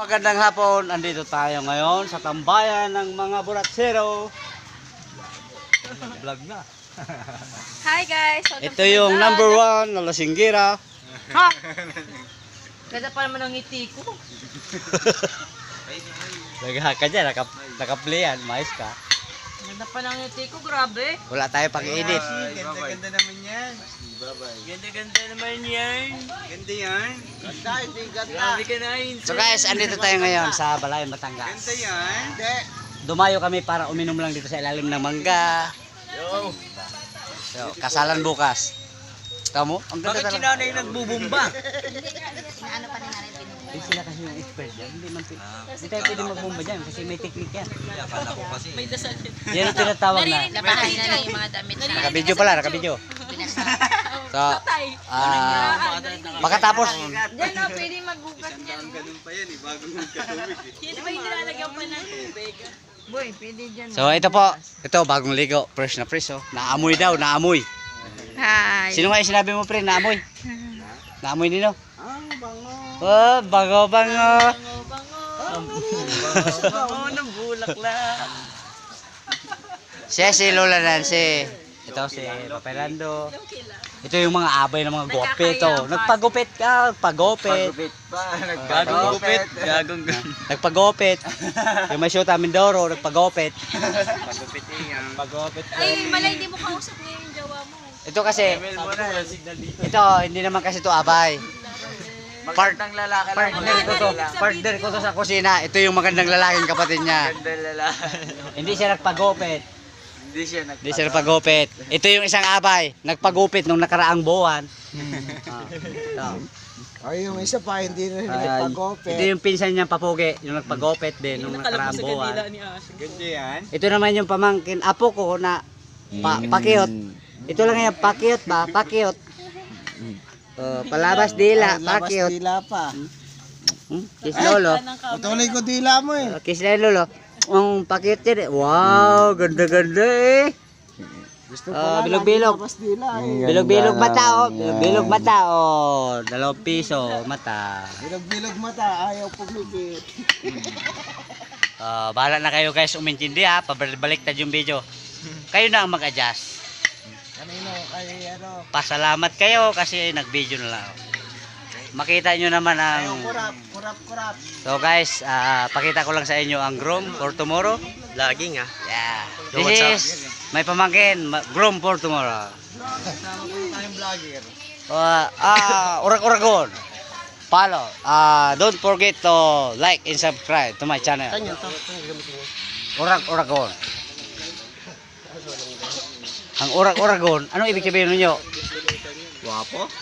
Magandang hapon, andito tayo ngayon sa tambayan ng mga buratsero. Vlog na. Hi guys! Ito yung number 1 na lasinggira. Ha! Ganda pa naman ang ngiti ko. Nagha ka dyan, nakaplayan, mais ka. Ganda pa ng ngiti ko, grabe. Wala tayo pang-edit. Ganda-ganda naman yan. Ganda-ganda naman yan. Ganda yan. Ganda, hindi ganda. Grabe ka na yun. So guys, andito tayo ngayon sa Balayan, Ganda Batangas. yan. Dumayo kami para uminom lang dito sa ilalim ng mangga. Yo. So, kasalan bukas. Tamo? Ang ganda Bakit si talaga. nanay nagbubumba? Inaano pa ni nanay pinili. Eh, sila kasi yung expert dyan. Hindi tayo pwede magbomba dyan kasi may technique yan. Akala ko kasi. May dasal din. Yan ang tinatawag na. Labahan na yung mga damit. Nakabidyo pala, nakabidyo. So, makatapos. Diyan na, pwede magbukas niyan. Ganun pa yan eh, bago magkatubig eh. Yan ba yung nilalagyan pa ng tubig? Boy, pwede dyan. So, ito po. Ito, bagong ligo. Fresh na fresh, oh. Naamoy daw, naamoy. Hi! Sino nga yung sinabi mo, pre? Naamoy. Naamoy nino. Ang bango. Oh, bango-bango. Bango ng bulaklak. Siya si Lola Nancy. Ito si Papelando. Ito yung mga abay ng mga gupit. Oh. Nagpagupit ka, pagupit. Pagupit pa. Gagong gupit. Gagong Nagpagupit. Yung may shoot Mindoro, nagpagupit. Pagupit yan. Pagupit. Ay, malay, hindi mo kausap ngayon yung jowa mo. Ito kasi, Email mo na yung signal dito. ito, hindi naman kasi ito abay. Magandang lalaki lang. Partner ko to. Partner ko to sa kusina. Ito yung magandang lalaking kapatid niya. Magandang lalaki. Hindi siya nagpagupit. Hindi siya Hindi siya nagpagupit. Ito yung isang abay. Nagpagupit nung nakaraang buwan. Ito. Ay, yung isa pa, hindi na Ito nagpagopit. yung pinsan niyang papugi. Yung nagpagupit din nung nakaraang buwan. Ganda yan. Ito naman yung pamangkin. Apo ko na pakiyot. Ito lang yung pakiyot ba? Pakiyot. Palabas dila. Labas Pakiyot. dila pa. Kiss lolo. Patuloy ko dila mo eh. Kiss na lolo. Ang pakiyot yan eh. Wow, ganda-ganda eh. Gusto bilog-bilog. labas dila eh. Bilog-bilog mata oh. Bilog-bilog mata oh. 2 piso mata. Bilog-bilog mata, ayaw pumikit. Bahala na kayo guys umintindi ha. Pabaliktad yung video. Kayo na ang mag-adjust. Kanino, kay ano. Pasalamat kayo kasi nag-video na lang. Makita nyo naman Ayaw, ang... kurap. So guys, pakita ko lang sa inyo ang groom for tomorrow. Lagi nga. Yeah. So, what's up? This is may pamangkin, groom for tomorrow. Sama ko tayong vlogger. Urak-uragon. Follow. Don't forget to like and subscribe to my channel. Urak-uragon. Ang urak-uragon, ano ibig sabihin ninyo? Wapo?